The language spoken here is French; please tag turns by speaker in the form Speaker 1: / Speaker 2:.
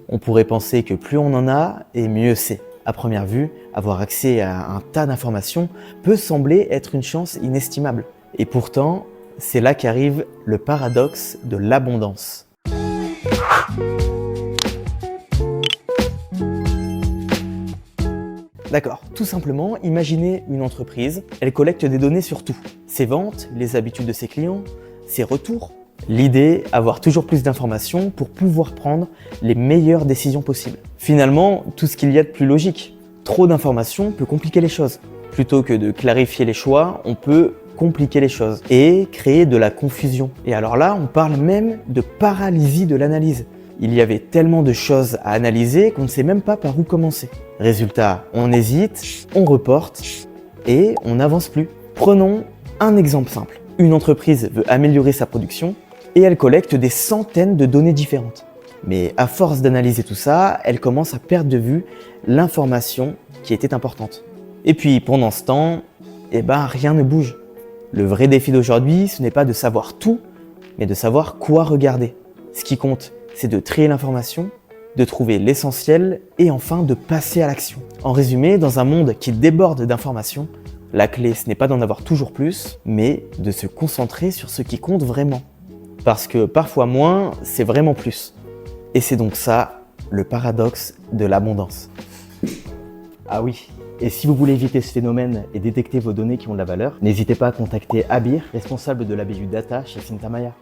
Speaker 1: On pourrait penser que plus on en a, et mieux c'est. À première vue, avoir accès à un tas d'informations peut sembler être une chance inestimable. Et pourtant, c'est là qu'arrive le paradoxe de l'abondance. D'accord, tout simplement, imaginez une entreprise, elle collecte des données sur tout. Ses ventes, les habitudes de ses clients, ses retours. L'idée, avoir toujours plus d'informations pour pouvoir prendre les meilleures décisions possibles. Finalement, tout ce qu'il y a de plus logique. Trop d'informations peut compliquer les choses. Plutôt que de clarifier les choix, on peut compliquer les choses et créer de la confusion. Et alors là, on parle même de paralysie de l'analyse. Il y avait tellement de choses à analyser qu'on ne sait même pas par où commencer. Résultat, on hésite, on reporte et on n'avance plus. Prenons un exemple simple. Une entreprise veut améliorer sa production et elle collecte des centaines de données différentes. Mais à force d'analyser tout ça, elle commence à perdre de vue l'information qui était importante. Et puis pendant ce temps, rien ne bouge. Le vrai défi d'aujourd'hui, ce n'est pas de savoir tout, mais de savoir quoi regarder. Ce qui compte, c'est de trier l'information, de trouver l'essentiel et enfin de passer à l'action. En résumé, dans un monde qui déborde d'informations, la clé, ce n'est pas d'en avoir toujours plus, mais de se concentrer sur ce qui compte vraiment. Parce que parfois moins, c'est vraiment plus. Et c'est donc ça, le paradoxe de l'abondance. Ah oui, et si vous voulez éviter ce phénomène et détecter vos données qui ont de la valeur, n'hésitez pas à contacter Abir, responsable de la BU Data chez Syntamaya.